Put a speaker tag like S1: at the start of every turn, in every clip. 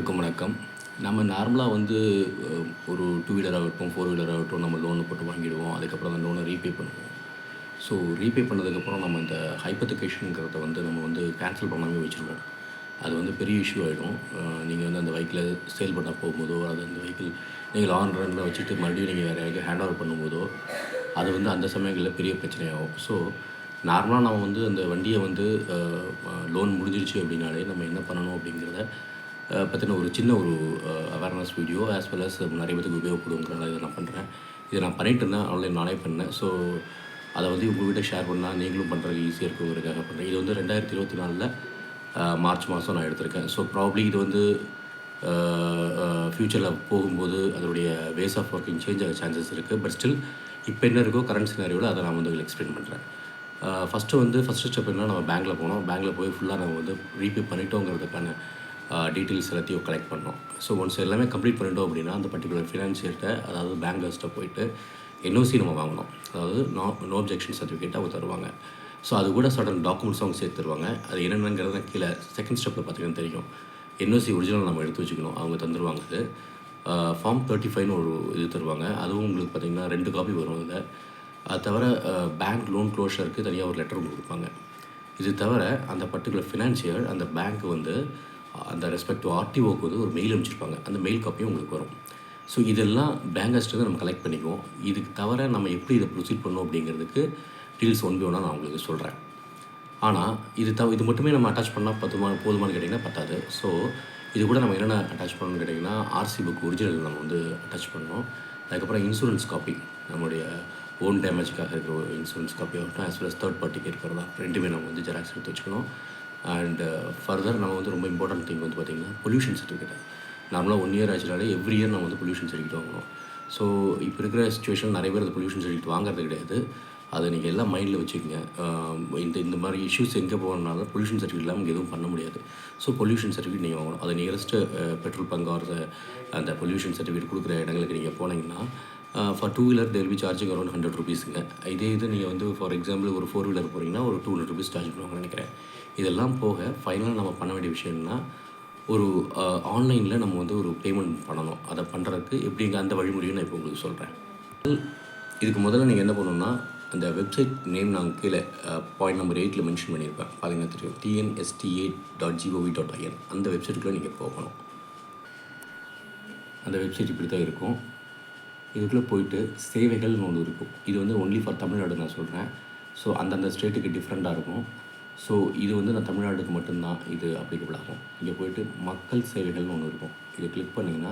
S1: அனைவருக்கும் வணக்கம். நம்ம நார்மலாக வந்து ஒரு டூ வீலர் ஆகட்டும், ஃபோர் வீலர் ஆகட்டும் நம்ம லோனு போட்டு வாங்கிடுவோம். அதுக்கப்புறம் அந்த லோனை ரீபே பண்ணுவோம். ஸோ ரீபே பண்ணதுக்கப்புறம் நம்ம இந்த ஹைப்போதெகேஷன்ங்கிறத வந்து நம்ம வந்து கேன்சல் பண்ணாமே வச்சுருவோம். அது வந்து பெரிய இஷ்யூ ஆகிடும். நீங்கள் வந்து அந்த வெஹிக்கிளை சேல் பண்ண போகும்போதோ, அது அந்த வெஹிக்கிள் நீங்கள் ஆன் ரன்னில் வச்சுட்டு மறுபடியும் நீங்கள் வேறு யாருக்கு ஹேண்ட் ஓவர் பண்ணும்போதோ, அது வந்து அந்த சமயங்களில் பெரிய பிரச்சனையாகும். ஸோ நார்மலாக நம்ம வந்து அந்த வண்டியை வந்து லோன் முடிஞ்சிருச்சு அப்படின்னாலே நம்ம என்ன பண்ணணும் அப்படிங்கிறத பற்றின ஒரு சின்ன ஒரு awareness video as well as நிறைய பேருக்கு உபயோகப்படுங்கிறனால இதை நான் பண்ணுறேன். இதை நான் பண்ணிகிட்டு இருந்தேன், ஆன்லைன் நானே பண்ணேன். ஸோ அதை வந்து உங்கள்கிட்ட ஷேர் பண்ணால் நீங்களும் பண்ணுறதுக்கு ஈஸியாக இருக்குங்கிறதுக்காக பண்ணுறேன். இது வந்து 2024 மார்ச் மாதம் நான் எடுத்திருக்கேன். ஸோ ப்ராப்ளி இது வந்து ஃப்யூச்சரில் போகும்போது அதனுடைய வேஸ் ஆஃப் ஒர்க்கிங் சேஞ்ச் ஆக சான்சஸ் இருக்குது. பட் ஸ்டில் இப்போ என்ன இருக்கோ கரண்ட் சினாரியோவில் அதை நான் வந்து உங்களுக்கு எக்ஸ்பிளைன் பண்ணுறேன். ஃபஸ்ட்டு ஸ்டெப் என்ன, நம்ம பேங்க்கில் போனோம். பேங்க்கில் போய் ஃபுல்லாக நம்ம வந்து ரீபே பண்ணிட்டோங்கிறதுக்கான டீட்டெயில்ஸ் எல்லாத்தையும் கலெக்ட் பண்ணோம். ஸோ ஒன்ஸ் எல்லாமே கம்ப்ளீட் பண்ணிட்டோம் அப்படின்னா அந்த பர்டிகுலர் ஃபினான்ஷியர்கிட்ட, அதாவது பேங்க்ஸ்ட்டை போயிட்டு என்ஓசி நம்ம வாங்கணும். அதாவது நோ அப்ஜெக்ஷன் சர்டிஃபிகேட் அவங்க தருவாங்க. ஸோ அது கூட சடன் டாக்குமெண்ட்ஸ் அவங்க சேர்த்து தருவாங்க. அது என்னென்னங்கிறத கீழே செகண்ட் ஸ்டெப்பில் பார்த்தீங்கன்னா தெரியும். என்ஓசி ஒரிஜினல் நம்ம எடுத்து வச்சுக்கணும், அவங்க தந்துடுவாங்க. அது ஃபார்ம் 35ன்னு ஒரு இது தருவாங்க. அதுவும் உங்களுக்கு பார்த்திங்கன்னா 2 காப்பி வரும் அதில். அது தவிர பேங்க் லோன் க்ளோஷருக்கு தனியாக ஒரு லெட்டர் கொடுப்பாங்க. இது தவிர அந்த பர்டிகுலர் ஃபினான்ஷியர் அந்த பேங்க் வந்து அந்த ரெஸ்பெக்டிவ் ஆர்டிஓக்கு வந்து ஒரு மெயில் அனுப்பிச்சிருப்பாங்க. அந்த மெயில் காப்பியும் உங்களுக்கு வரும். ஸோ இதெல்லாம் பேங்கர்ஸ்ட்டு நம்ம கலெக்ட் பண்ணிக்குவோம். இதுக்கு தவிர நம்ம எப்படி இதை ப்ரொசீட் பண்ணோம் அப்படிங்கிறதுக்கு டீல்ஸ் ஒன் பை ஒன்னாக நான் உங்களுக்கு சொல்கிறேன். ஆனால் இது மட்டுமே நம்ம அட்டாச் பண்ணால் போதுமானு கேட்டிங்கன்னா பத்தாது. ஸோ இது கூட நம்ம என்னென்ன அட்டாச் பண்ணணும்னு கேட்டிங்கன்னா, ஆர்சி புக் ஒரிஜினல் நம்ம வந்து அட்டாச் பண்ணணும். அதுக்கப்புறம் இன்சூரன்ஸ் காப்பி, நம்மளுடைய ஓன் டேமேஜுக்காக இருக்கிற ஒரு இன்சூரன்ஸ் காப்பி ஆகட்டும், ஆஸ் வெல் அஸ் தேர்ட் பார்ட்டிக்கு இருக்கிறதா, ரெண்டுமே நம்ம வந்து ஜெராக்ஸ் எடுத்து வச்சுக்கணும். அண்ட் ஃபர்தர் நம்ம வந்து ரொம்ப இம்பார்ட்டன்ட் திங் வந்து பார்த்திங்கன்னா பொல்யூஷன் சர்டிஃபிகேட். நார்மலாக 1 இயர் ஆச்சுனாலே எவ்ரி இயர் நம்ம வந்து பொல்யூஷன் சர்டிஃபிகேட் வாங்கணும். ஸோ இப்போ இருக்கிற சிச்சுவேஷன் நிறைய பேர் அந்த பொல்யூஷன் சர்டிஃபிகேட் வாங்குறது கிடையாது. அதை நீங்கள் எல்லாம் மைண்டில் வச்சுக்கோங்க. இந்த மாதிரி இஷ்யூஸ் எங்கே போகணுனாலும் பொல்யூஷன் சர்டிஃபிகேட் இல்லாமல் இங்கே எதுவும் பண்ண முடியாது. ஸோ பொல்யூஷன் சர்டிஃபிகேட் நீங்கள் வாங்கணும். அது நியரஸ்ட்டு பெட்ரோல் பங்க் ஆர் அந்த பொல்யூஷன் சர்டிஃபிகேட் கொடுக்குற இடங்களுக்கு நீங்கள் போனீங்கன்னா for 2 wheeler they'll be charging around 100 ருபீஸுங்க. இதே இது நீங்கள் வந்து ஃபார் எக்ஸாம்பிள் ஒரு 4 வீலர் போகிறீங்கன்னா ஒரு 200 ருபீஸ் சார்ஜ் பண்ணுவாங்கன்னு நினைக்கிறேன். இதெல்லாம் போக ஃபைனலாக நம்ம பண்ண வேண்டிய விஷயம்னா, ஒரு ஆன்லைனில் நம்ம வந்து ஒரு பேமெண்ட் பண்ணணும். அதை பண்ணுறதுக்கு எப்படிங்க அந்த வழிமுறையும் நான் இப்போ உங்களுக்கு சொல்கிறேன். இதுக்கு முதல்ல நீங்கள் என்ன பண்ணணுன்னா, அந்த வெப்சைட் நேம் நான் கீழே பாயிண்ட் நம்பர் 8 மென்ஷன் பண்ணியிருப்பேன். பார்த்தீங்கன்னா தெரியும், tnsta.gov.in. அந்த வெப்சைட்டுக்குள்ளே நீங்கள் போகணும். அந்த வெப்சைட் இப்படி தான் இருக்கும். இதுக்குள்ளே போயிட்டு சேவைகள்னு ஒன்று இருக்கும். இது வந்து ஒன்லி ஃபார் தமிழ்நாடு நான் சொல்கிறேன். ஸோ அந்தந்த ஸ்டேட்டுக்கு டிஃப்ரெண்ட்டாக இருக்கும். ஸோ இது வந்து நான் தமிழ்நாட்டுக்கு மட்டும்தான் இது அப்ளிகபிள் ஆகும். இங்கே போய்ட்டு மக்கள் சேவைகள்னு ஒன்று இருக்கும். இதை கிளிக் பண்ணிங்கன்னா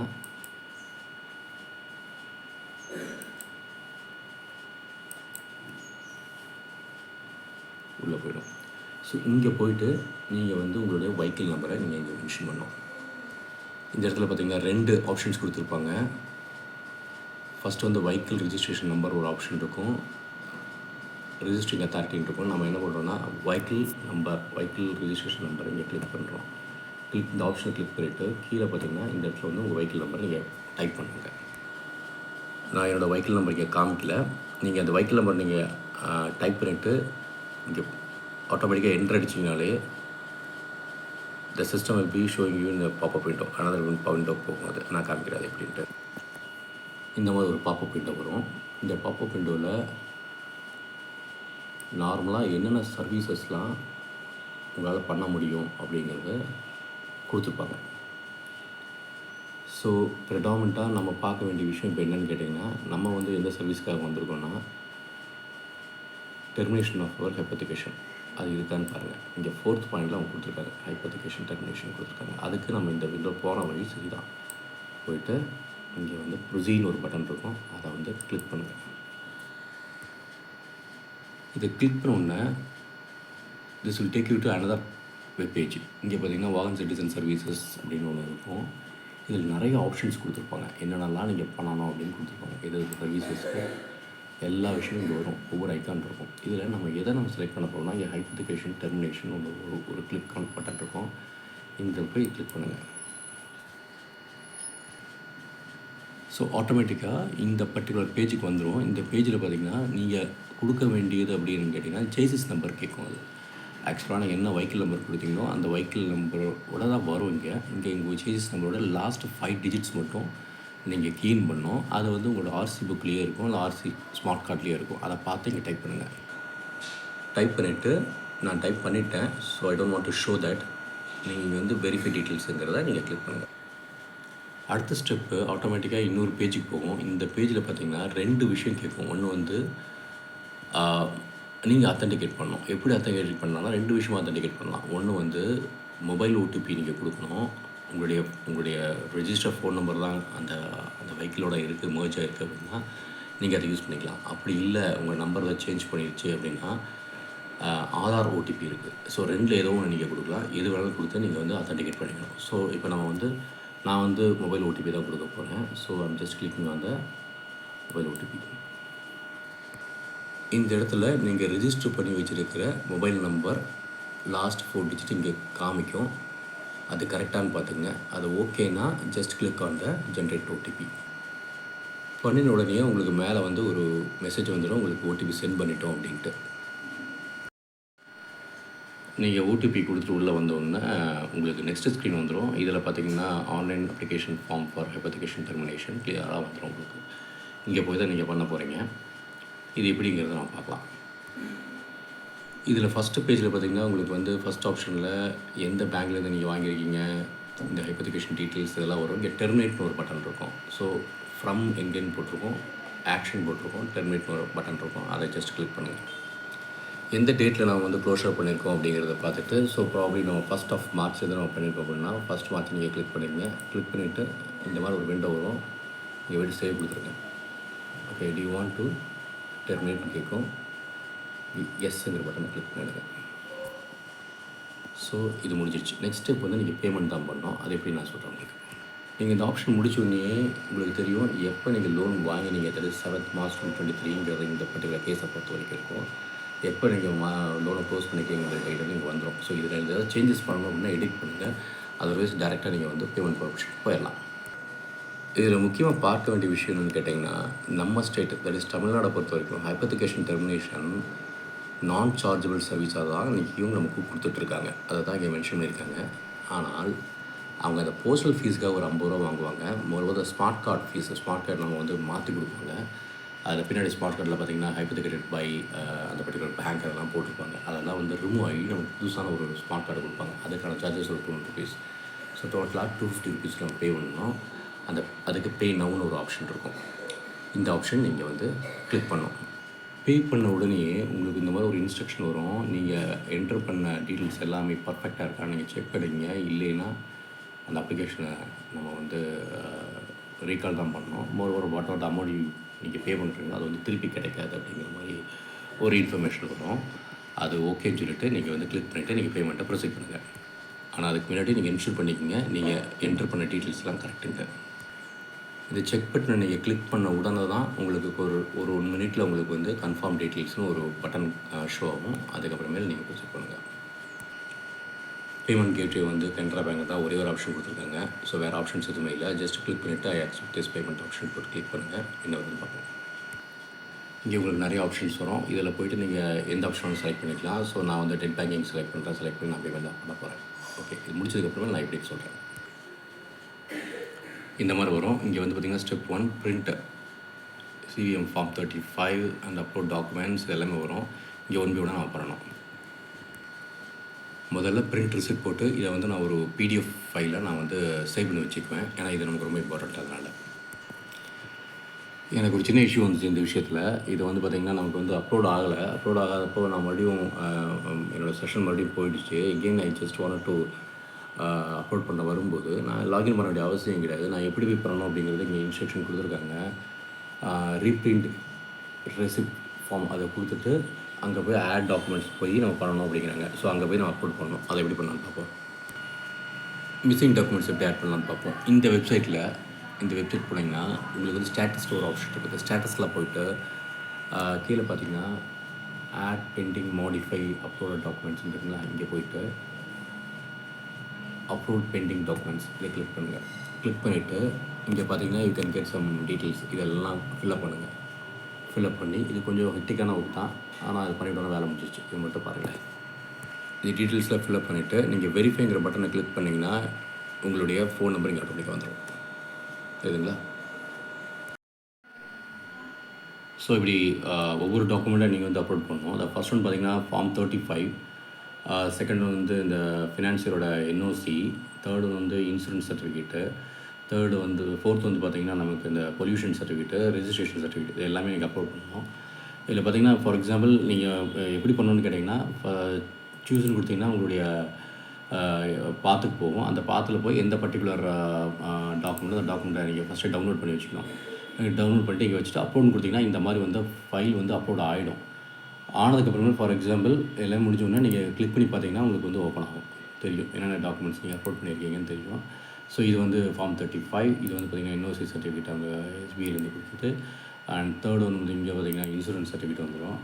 S1: உள்ளே போய்டும். ஸோ இங்கே போய்ட்டு நீங்கள் வந்து உங்களுடைய வெஹிக்கிள் நம்பரை நீங்கள் இங்கே மென்ஷன் பண்ணணும். இந்த இடத்துல பார்த்திங்கன்னா 2 ஆப்ஷன்ஸ் கொடுத்துருப்பாங்க. ஃபஸ்ட்டு வந்து வெஹிக்கிள் ரிஜிஸ்ட்ரேஷன் நம்பர் ஒரு ஆப்ஷன் இருக்கும், ரிஜிஸ்ட்ரிங் அத்தாரிட்டின்னு இருக்கும். நம்ம என்ன பண்ணுறோன்னா வெஹிக்கிள் ரிஜிஸ்ட்ரேஷன் நம்பர் இங்கே கிளிக் பண்ணுறோம். இந்த ஆப்ஷனை கிளிக் பண்ணிவிட்டு கீழே பார்த்திங்கன்னா இந்த இடத்துல வந்து உங்கள் வெஹிக்கிள் நம்பர் நீங்கள் டைப் பண்ணுங்கள். நான் என்னோடய வெஹிக்கிள் நம்பர் இங்கே காமிக்கல. நீங்கள் அந்த வெஹிக்கிள் நம்பர் நீங்கள் டைப் பண்ணிவிட்டு இங்கே ஆட்டோமேட்டிக்காக என்ட்ரு அடிச்சிங்கனாலே the system will be showing you இந்த பாப்பப் விண்டோ. அனதர் விண்டோ போகும். அது நான் காமிக்கிறேன் அது எப்படின்ட்டு. இந்த மாதிரி ஒரு பாப்பப் விண்டோ வரும். இந்த பாப்பப் விண்டோவில் நார்மலாக என்னென்ன சர்வீசஸ்லாம் உங்களால் பண்ண முடியும் அப்படிங்கிறத கொடுத்துருப்பாங்க. ஸோ ப்ரெடாமினண்ட்டாக நம்ம பார்க்க வேண்டிய விஷயம் இப்போ என்னென்னு கேட்டிங்கன்னா, நம்ம வந்து எந்த சர்வீஸ்க்காக வந்திருக்கோன்னா, டெர்மினேஷன் ஆஃப் அவர் ஹைப்போதெகேஷன் அது இருக்கான்னு பாருங்கள். இங்கே 4th பாயிண்டில் அவங்க கொடுத்துருக்காங்க, ஹைப்போதெகேஷன் டெர்மினேஷன் கொடுத்துருக்காங்க. அதுக்கு நம்ம இந்த விண்டோ போகிற வழி சரிதான். போயிட்டு இங்கே வந்து ப்ரொசீன்னு ஒரு பட்டன் இருக்கும், அதை வந்து கிளிக் பண்ணுங்கள். இதை கிளிக் பண்ணோன்னே this will take you to another web page. இங்கே பார்த்தீங்கன்னா வாகன் சிட்டிசன் சர்வீசஸ் அப்படின்னு ஒன்று இருக்கும். இதில் நிறைய ஆப்ஷன்ஸ் கொடுத்துருப்பாங்க, என்னென்னலாம் நீங்கள் பண்ணணும் அப்படின்னு கொடுத்துருப்பாங்க. எது சர்வீசஸ்க்கு எல்லா விஷயமும் இங்கே வரும், ஒவ்வொரு ஐக்கான் இருக்கும். இதில் நம்ம எதை நம்ம செலக்ட் பண்ண போகிறோம்னா, இங்கே ஹைப்போதெகேஷன் டெர்மினேஷன் ஒரு கிளிக் பட்டன் இருக்கும். இந்த போய் கிளிக் பண்ணுங்கள். ஸோ ஆட்டோமேட்டிக்காக இந்த பர்டிகுலர் பேஜுக்கு வந்துடும். இந்த பேஜில் பார்த்திங்கன்னா நீங்கள் கொடுக்க வேண்டியது அப்படின்னு கேட்டிங்கன்னா சேசிஸ் நம்பர் கேட்கும். அது ஆக்சுவலாக நீங்கள் என்ன வெஹிக்கிள் நம்பர் கொடுத்தீங்களோ அந்த வெஹிக்கிள் நம்பரோட தான் வரும். இங்கே உங்கள் சேஜஸ் நம்பரோட லாஸ்ட் 5 டிஜிட்ஸ் மட்டும் நீங்கள் கீன் பண்ணணும். அது வந்து உங்களோட ஆர்சி புக்லேயே இருக்கும், இல்லை ஆர்சி ஸ்மார்ட் கார்ட்லேயே இருக்கும். அதை பார்த்து இங்கே டைப் பண்ணுங்கள். டைப் பண்ணிவிட்டு நான் டைப் பண்ணிட்டேன், so I don't want to show that. நீங்கள் வந்து வெரிஃபை டீட்டெயில்ஸுங்கிறத நீங்கள் கிளிக் பண்ணுங்கள். அடுத்த ஸ்டெப்பு ஆட்டோமேட்டிக்காக இன்னொரு பேஜுக்கு போகும். இந்த பேஜில் பார்த்தீங்கன்னா 2 விஷயம் கேட்கும். ஒன்று வந்து நீங்கள் அத்தன்டிகேட் பண்ணணும். எப்படி அத்தன்டிகேட் பண்ணலாம்னா 2 விஷயமாக அத்தன்டிகேட் பண்ணலாம். ஒன்று வந்து மொபைல் ஓடிபி நீங்கள் கொடுக்கணும். உங்களுடைய ரெஜிஸ்டர் ஃபோன் நம்பர் தான் அந்த வெஹிக்கிளோட இருக்குது, மர்ஜ் ஆகிருக்கு அப்படின்னா நீங்கள் அதை யூஸ் பண்ணிக்கலாம். அப்படி இல்லை உங்கள் நம்பர் தான் சேஞ்ச் பண்ணிடுச்சு அப்படின்னா ஆதார் ஓடிபி இருக்குது. ஸோ 2ல் ஏதோ ஒன்று நீங்கள் கொடுக்கலாம். எது வேணாலும் கொடுத்து நீங்கள் வந்து அத்தன்டிகேட் பண்ணிக்கணும். ஸோ இப்போ நான் வந்து மொபைல் ஓடிபி தான் கொடுக்க போகிறேன். So I'm just clicking on the mobile OTP. இந்த இடத்துல நீங்கள் ரிஜிஸ்டர் பண்ணி வச்சுருக்கிற மொபைல் நம்பர் லாஸ்ட் 4 டிஜிட் இங்கே காமிக்கும். அது கரெக்டானு பார்த்துங்க. அது ஓகேனா just click on the generate OTP. பண்ணின உடனே உங்களுக்கு மேலே வந்து ஒரு மெசேஜ் வந்துடும், உங்களுக்கு ஓடிபி சென்ட் பண்ணிட்டோம் அப்படின்ட்டு. நீங்கள் ஓடிபி கொடுத்துட்டு உள்ளே வந்தோடனே உங்களுக்கு நெக்ஸ்ட் ஸ்க்ரீன் வந்துடும். இதில் பார்த்தீங்கன்னா online application form for hypothecation termination கிளியராக வந்துடும் உங்களுக்கு. இங்கே போய் தான் நீங்கள் பண்ண போகிறீங்க. இது எப்படிங்கிறத நம்ம பார்க்கலாம். இதில் ஃபஸ்ட்டு பேஜில் பார்த்தீங்கன்னா உங்களுக்கு வந்து ஃபஸ்ட் ஆப்ஷனில் எந்த பேங்க்லேருந்து நீங்கள் வாங்கியிருக்கீங்க, இந்த ஹைப்போதெகேஷன் டீட்டெயில்ஸ் இதெல்லாம் வரும். இங்கே டெர்மினேட்னு ஒரு பட்டன் இருக்கும். ஸோ ஃப்ரம் எங்கேன்னு போட்டிருக்கோம், ஆக்ஷன் போட்டிருக்கோம், டெர்மினேட்னு ஒரு பட்டன் இருக்கும். அதை ஜஸ்ட் கிளிக் பண்ணுங்கள். எந்த டேட்டில் நம்ம வந்து க்ளோஷர் பண்ணியிருக்கோம் அப்படிங்கிறத பார்த்துட்டு, ஸோ ப்ராப்ளி நம்ம 1st of March எது நம்ம பண்ணியிருக்கோம் அப்படின்னா 1st March நீங்கள் கிளிக் பண்ணிடுங்க. கிளிக் பண்ணிவிட்டு இந்த மாதிரி ஒரு விண்டோ வரும். நீங்கள் போய்ட்டு சேவ் கொடுத்துருங்க. Okay, do you want to டெர்மினேட்னு கேட்கும். எஸ்ங்கிற பட்டனை கிளிக் பண்ணிடுங்க. ஸோ இது முடிஞ்சிடுச்சு. நெக்ஸ்ட் ஸ்டெப் வந்து நீங்கள் பேமெண்ட் தான் பண்ணணும். அது எப்படி நான் சொல்கிறேன் உங்களுக்கு. நீங்கள் இந்த ஆப்ஷன் முடிச்சோடனே உங்களுக்கு தெரியும் எப்போ நீங்கள் லோன் வாங்கினீங்க. 7th March 2023ங்கிற இந்த பர்டிகுலர் கேஸை பொறுத்த வரைக்கும் இருக்கும். எப்போ நீங்கள் லோனை க்ளோஸ் பண்ணிக்கிறீங்கிற கையில் நீங்கள் வந்துடும். ஸோ இதில் ஏதாவது சேஞ்சஸ் பண்ணணும் அப்படின்னா எடிட் பண்ணுங்கள். அதர்வைஸ் டேரெக்டாக நீங்கள் வந்து பேமெண்ட் ஆப்ஷன் போயிடலாம். இதில் முக்கியமாக பார்க்க வேண்டிய விஷயம் என்னென்னு கேட்டிங்கன்னா, நம்ம ஸ்டேட் தட் இஸ் தமிழ்நாடை பொறுத்த வரைக்கும் ஹைப்போதெகேஷன் டெர்மினேஷன் நான் சார்ஜபிள் சர்வீஸாக தான் இன்றைக்கியும் நமக்கு கொடுத்துட்ருக்காங்க. அதை தான் இங்கே மென்ஷன் பண்ணியிருக்காங்க. ஆனால் அவங்க அந்த போஸ்டல் ஃபீஸுக்காக ஒரு 50 ரூபா வாங்குவாங்க. மொதல் smart card fees, smart card நம்ம வந்து மாற்றி கொடுப்பாங்க. அதில் பின்னாடி ஸ்மார்ட் கார்டில் பார்த்திங்கன்னா ஹைப்போதெகேட்டட் பை அந்த பர்டிகுலர் பேங்க் அதெல்லாம் போட்டிருப்பாங்க. அதெல்லாம் வந்து ரிமூவ் ஆகி நமக்கு புதுசான ஒரு ஸ்மார்ட் கார்டு கொடுப்பாங்க. அதுக்கான சார்ஜஸ் ஒரு 200 rupees. ஸோ டோட்டலாக 250 rupees நம்ம பே பண்ணணும். அதுக்கு பே நவுன்னு ஒரு ஆப்ஷன் இருக்கும். இந்த ஆப்ஷன் நீங்கள் வந்து கிளிக் பண்ணணும். பே பண்ண உடனே உங்களுக்கு இந்த மாதிரி ஒரு இன்ஸ்ட்ரக்ஷன் வரும். நீங்கள் என்டர் பண்ண டீட்டெயில்ஸ் எல்லாமே பர்ஃபெக்டாக இருக்கான்னு நீங்கள் செக் பண்ணிங்க. இல்லைன்னா அந்த அப்ளிகேஷனை நம்ம வந்து ரீகால் தான் பண்ணணும். More what are the amount நீங்கள் பே பண்ணுறீங்களோ அது வந்து திருப்பி கிடைக்காது அப்படிங்கிற மாதிரி ஒரு இன்ஃபர்மேஷன் வரும். அது ஓகேன்னு சொல்லிவிட்டு நீங்கள் வந்து கிளிக் பண்ணிவிட்டு நீங்கள் பேமெண்ட்டை ப்ரொசீட் பண்ணுங்கள். ஆனால் அதுக்கு முன்னாடி நீங்கள் இன்ஷூர் பண்ணிக்கோங்க, நீங்கள் என்டர் பண்ண டீட்டெயில்ஸ்லாம் கரெக்டுங்க. இந்த செக் பட்டனை நீங்கள் கிளிக் பண்ண உடனே தான் உங்களுக்கு ஒரு 1 மினிட்டில் உங்களுக்கு வந்து கன்ஃபார்ம் டீட்டெயில்ஸ்னு ஒரு பட்டன் ஷோ ஆகும். அதுக்கப்புறமேல் நீங்கள் ப்ரொசீட் பண்ணுங்கள். பேமெண்ட் கேட்வே வந்து கனரா பேங்க் தான் ஒரே ஒரு ஆப்ஷன் கொடுத்துருக்காங்க. ஸோ வேறு ஆப்ஷன்ஸ் எதுவுமே இல்லை. ஜஸ்ட் கிளிக் பண்ணிவிட்டு I accept this payment option போட்டு கிளிக் பண்ணுங்கள். என்ன வருதுன்னு பார்ப்போம். இங்கே உங்களுக்கு நிறைய ஆப்ஷன்ஸ் வரும். இதில் போய்ட்டு நீங்கள் எந்த ஆப்ஷனும் செலக்ட் பண்ணிக்கலாம். ஸோ நான் வந்து நெட் பேங்கிங் செலக்ட் பண்ணி நான் பேமெண்ட் தான் பண்ண போகிறேன். ஓகே, இது முடிச்சதுக்கப்புறமே நான் எப்படி சொல்கிறேன். இந்த மாதிரி வரும். இங்கே வந்து பார்த்திங்கன்னா step 1 print CVM form 35 and upload documents எல்லாமே வரும். இங்கே 1 by 1 நான் பண்ணணும். முதல்ல பிரிண்ட் ரிசிப்ட் போட்டு இதை வந்து நான் ஒரு PDF ஃபைலில் நான் வந்து சேவ் பண்ணி வச்சுக்குவேன். ஏன்னா இது நமக்கு ரொம்ப இம்பார்ட்டண்ட். அதனால் எனக்கு ஒரு சின்ன இஷ்யூ வந்துச்சு இந்த விஷயத்தில். இது வந்து பார்த்திங்கன்னா நமக்கு வந்து அப்லோட் ஆகாதப்போ நான் மறுபடியும் என்னோடய செஷன் மறுபடியும் போயிடுச்சு. Again I just want to upload பண்ண வரும்போது நான் லாகின் பண்ண வேண்டிய அவசியம் கிடையாது. நான் எப்படி போய் பண்ணணும் அப்படிங்கிறது இங்கே இன்ஸ்ட்ரக்ஷன் கொடுத்துருக்காங்க. ரீப்ரிண்ட் ரெசிப்ட் ஃபார்ம் அதை கொடுத்துட்டு அங்கே போய் ஆட் டாக்குமெண்ட்ஸ் போய் நம்ம பண்ணணும் அப்படிங்கிறாங்க. ஸோ அங்கே போய் நம்ம அப்லோட் பண்ணணும். அதை எப்படி பண்ணலான்னு பார்ப்போம். மிஸ்ஸிங் டாக்குமெண்ட்ஸ் எப்படி ஆட் பண்ணலான்னு பார்ப்போம். இந்த வெப்சைட் போனீங்கன்னா உங்களுக்கு வந்து ஸ்டேட்டஸில் ஒரு ஆப்ஷன் இருக்குது. ஸ்டேட்டஸில் போய்ட்டு கீழே பார்த்தீங்கன்னா add pending modify upload documents இருக்குங்களா, இங்கே போய்ட்டு அப்லோட் பெண்டிங் டாக்குமெண்ட்ஸ் இதை கிளிக் பண்ணுங்கள். கிளிக் பண்ணிவிட்டு இங்கே பார்த்தீங்கன்னா you can get some details இதெல்லாம் ஃபில்அப் பண்ணுங்கள். ஃபில்அப் பண்ணி இது கொஞ்சம் ஹெக்டிக்கான ஒர்க் தான், ஆனால் அது பண்ணிவிட்டோன்னா வேலை முடிஞ்சிச்சு. இது மட்டும் பாருங்கள். இந்த டீட்டெயில்ஸ்லாம் ஃபில்அப் பண்ணிவிட்டு நீங்கள் வெரிஃபைங்கிற பட்டனை கிளிக் பண்ணிங்கன்னா உங்களுடைய ஃபோன் நம்பர் இங்கே ஆட்டோமேட்டிக்காக வந்துடும். சரிங்களா? ஸோ இப்படி ஒவ்வொரு டாக்குமெண்ட்டாக நீங்கள் வந்து அப்லோட் பண்ணணும். அதில் ஃபஸ்ட் ஒன் பார்த்தீங்கன்னா ஃபார்ம் 35, செகண்ட் வந்து இந்த ஃபினான்சியரோட என்ஓசி, தேர்டு வந்து இன்சூரன்ஸ் சர்டிஃபிகேட்டு, தேர்டு வந்து ஃபோர்த் வந்து பார்த்திங்கன்னா நமக்கு இந்த பொல்யூஷன் சர்டிஃபிகேட்டு, ரெஜிஸ்ட்ரேஷன் சர்டிஃபிகேட் இது எல்லாமே நீங்கள் அப்லோட் பண்ணணும். இதில் பார்த்திங்கன்னா ஃபார் எக்ஸாம்பிள் நீங்கள் எப்படி பண்ணணுன்னு கேட்டிங்கன்னா சூஸ்ன்னு கொடுத்தீங்கன்னா உங்களுடைய பாத்துக்கு போகும். அந்த பாத்தில் போய் எந்த பர்டிகுலர் டாக்குமெண்ட்டோ அந்த டாக்குமெண்ட்டை நீங்கள் ஃபஸ்ட்டு டவுன்லோட் பண்ணி வச்சுக்கணும். டவுன்லோட் பண்ணிட்டு இங்கே வச்சுட்டு அப்லோட்னு கொடுத்தீங்கன்னா இந்த மாதிரி வந்து ஃபைல் வந்து அப்லோட் ஆகிடும். ஆனதுக்கப்புறமே ஃபார் எக்ஸாம்பிள் எல்லாம் முடிஞ்சோடனே நீங்கள் கிளிக் பண்ணி பார்த்தீங்கன்னா உங்களுக்கு வந்து ஓப்பன் ஆகும். தெரியும் என்னென்ன டாக்குமெண்ட்ஸ் நீங்கள் அப்லோட் பண்ணியிருக்கீங்கன்னு தெரியும். ஸோ இது வந்து ஃபார்ம் 35, இது வந்து பார்த்திங்கன்னா என்ஓசி சர்டிஃபிகேட் அவங்க எஸ்பிஐலேருந்து கொடுத்துட்டு, அண்ட் தேர்ட் ஒன்று வந்து இங்கே பார்த்திங்கன்னா இன்சூரன்ஸ் சர்டிஃபிகேட் வந்துடும்.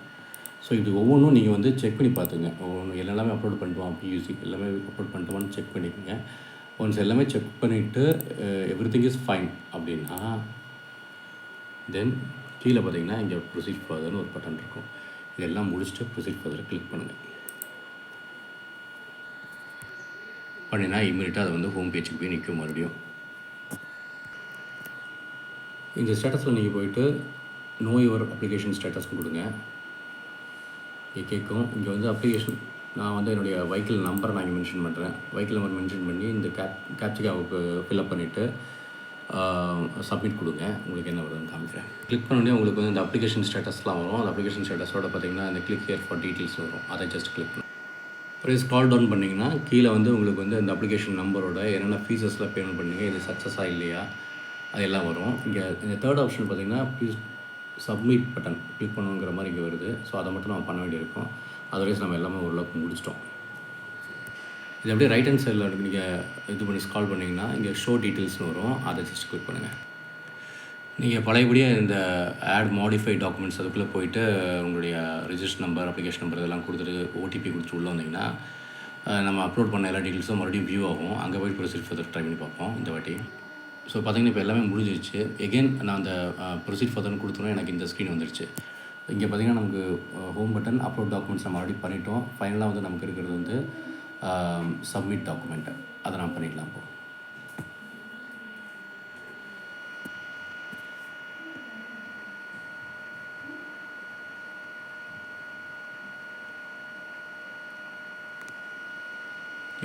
S1: ஸோ இது ஒவ்வொன்றும் நீங்கள் வந்து செக் பண்ணி பார்த்துங்க. ஒவ்வொன்று எல்லாமே அப்லோட் பண்ணிட்டோம், பியூசி எல்லாமே அப்லோட் பண்ணிட்டோமான்னு செக் பண்ணிக்கோங்க. ஒன்ஸ் எல்லாமே செக் பண்ணிவிட்டு எவ்ரிதிங் இஸ் ஃபைன் அப்படின்னா தென் கீழே பார்த்தீங்கன்னா இங்கே ப்ரொசீட் ஃபர்தர்னு ஒரு பட்டன் இருக்கும். இதெல்லாம் முடிச்சுட்டு ப்ரொசீட் ஃபர்தர் கிளிக் பண்ணுங்கள். பண்ணினா இமீடியட்டாக அது வந்து ஹோம் பேஜுக்கு போய் நிற்கும். மறுபடியும் இந்த ஸ்டேட்டஸில் நீங்கள் போயிட்டு நோ யுவர் அப்ளிகேஷன் ஸ்டேட்டஸ்னு கொடுங்க. இங்கே கேட்கும். இங்கே வந்து அப்ளிகேஷன் நான் வந்து என்னுடைய வெஹிக்கிள் நம்பரை நான் இங்கே மென்ஷன் பண்ணுறேன். வெஹிக்கிள் நம்பர் மென்ஷன் பண்ணி இந்த கேப்சிக்காவுக்கு ஃபில்அப் பண்ணிவிட்டு சப்மிட் கொடுங்க. உங்களுக்கு என்ன வருதுன்னு காமிக்கிறேன். கிளிக் பண்ணோடனே உங்களுக்கு வந்து இந்த அப்ளிகேஷன் ஸ்டேட்டஸ்லாம் வரும். அந்த அப்ளிகேஷன் ஸ்டேட்டஸோட பார்த்தீங்கன்னா இந்த கிளிக் ஹியர் ஃபார் டீட்டெயில்ஸ் வரும். அதை ஜஸ்ட் கிளிக் பண்ணும். அப்புறம் ஸ்க்ரால் டவுன் பண்ணிங்கன்னா கீழே வந்து உங்களுக்கு வந்து இந்த அப்ளிகேஷன் நம்பரோட என்னென்ன ஃபீஸஸ்லாம் பேமெண்ட் பண்ணீங்க, இது சக்ஸஸாக இல்லையா அதெல்லாம் வரும். இங்கே இந்த தேர்ட் ஆப்ஷன் பார்த்தீங்கன்னா ப்ளீஸ் சப்மிட் பட்டன் கிளிக் பண்ணுங்கிற மாதிரி இங்கே வருது. ஸோ அதை மட்டும் நம்ம பண்ண வேண்டியிருக்கும். அதர்வைஸ் நம்ம எல்லாமே ஓரளவுக்கு முடிச்சிட்டோம். இது அப்படியே ரைட் ஹேண்ட் சைடில் நீங்கள் இது பண்ணி ஸ்கால் பண்ணிங்கன்னா இங்கே ஷோ டீட்டெயில்ஸ்னு வரும். அதை ஜஸ்ட் கிளிக் பண்ணுங்கள். நீங்கள் பழையபடியே இந்த ஆட் மாடிஃபை டாக்குமெண்ட்ஸ் அதுக்குள்ளே போயிட்டு உங்களுடைய ரிஜிஸ்டர் நம்பர், அப்ளிகேஷன் நம்பர் இதெல்லாம் கொடுத்துட்டு ஓடிபி கொடுத்து உள்ளே வந்தீங்கன்னா நம்ம அப்லோட் பண்ண எல்லா டீட்டெயில்ஸும் மறுபடியும் வியூ ஆகும். அங்கே போய்ட்டு ப்ரொசீட் ஃபர்தர் ட்ரை பண்ணி பார்ப்போம் இந்த வாட்டி. ஸோ பார்த்திங்கன்னா இப்போ எல்லாமே முடிஞ்சிருச்சு. எகெயின் நான் அந்த ப்ரொசீட் ஃபர்தர்னு கொடுத்தோன்னா எனக்கு இந்த ஸ்க்ரீன் வந்துருச்சு. இங்கே பார்த்திங்கன்னா நமக்கு ஹோம் பட்டன் அப்லோட் டாக்குமெண்ட்ஸ் நம்ம ஆல்ரெடி பண்ணிட்டோம். ஃபைனலாக வந்து நமக்கு இருக்கிறது வந்து சப்மிட் டாக்குமெண்ட்டு. அதை நான் பண்ணிடலாம். இப்போ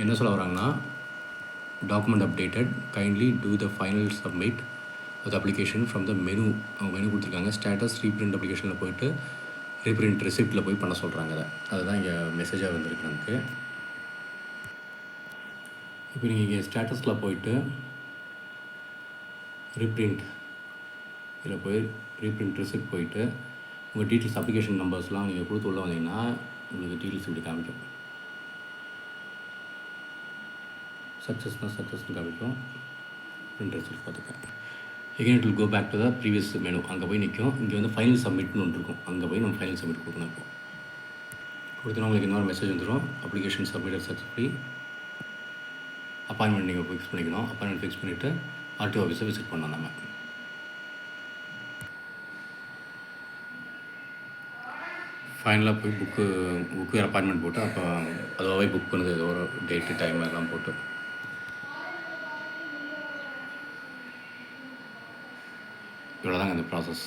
S1: என்ன சொல்ல வராங்கன்னா document updated, kindly two the final submit with application from the menu. அவங்க மெனு கொடுத்துருக்காங்க. ஸ்டேட்டஸ் ரீப்ரிண்ட் அப்ளிகேஷனில் போய்ட்டு ரீப்ரிண்ட் ரிசிப்ட்டில் போய் பண்ண சொல்கிறாங்க. அதுதான் இங்கே மெசேஜாக வந்திருக்கு நமக்கு. இப்போ நீங்கள் இங்கே ஸ்டேட்டஸில் போய்ட்டு ரீப்ரிண்ட் இதில் போய் ரீப்ரிண்ட் ரிசிப்ட் போய்ட்டு உங்கள் டீட்டெயில்ஸ் அப்ளிகேஷன் நம்பர்ஸ்லாம் நீங்கள் கொடுத்து உள்ள வந்தீங்கன்னா உங்களுக்கு டீட்டெயில்ஸ் இப்படி காமிக்கும். சக்ஸஸ்னு காமிக்கும். பிரிண்ட் ரிசல்ட் பார்த்துக்கேன். Again it will go back to the previous menu. அங்கே போய் நிற்கும். இங்கே வந்து ஃபைனல் சப்மிட்னு ஒன்று இருக்கும். அங்கே போய் நம்ம ஃபைனல் சப்மிட் கொடுக்கணும். இப்போ கொடுத்தோன்னா உங்களுக்கு இன்னொரு மெசேஜ் வந்துடும். Application submitted successfully. அப்பாயின்மெண்ட் நீங்கள் ஃபிக்ஸ் பண்ணிக்கணும். அப்பாயின்மெண்ட் ஃபிக்ஸ் பண்ணிவிட்டு ஆர்டிஓ ஆஃபீஸை விசிட் பண்ணோம். நம்ம ஃபைனலாக போய் புக்கு வேறு அப்பாயின்மெண்ட் போட்டு அப்போ அதுவாகவே புக் பண்ணுது. ஏதோ ஒரு டேட்டு டைம் எல்லாம் போட்டு இவ்வளோ தாங்க இந்த ப்ராசஸ்.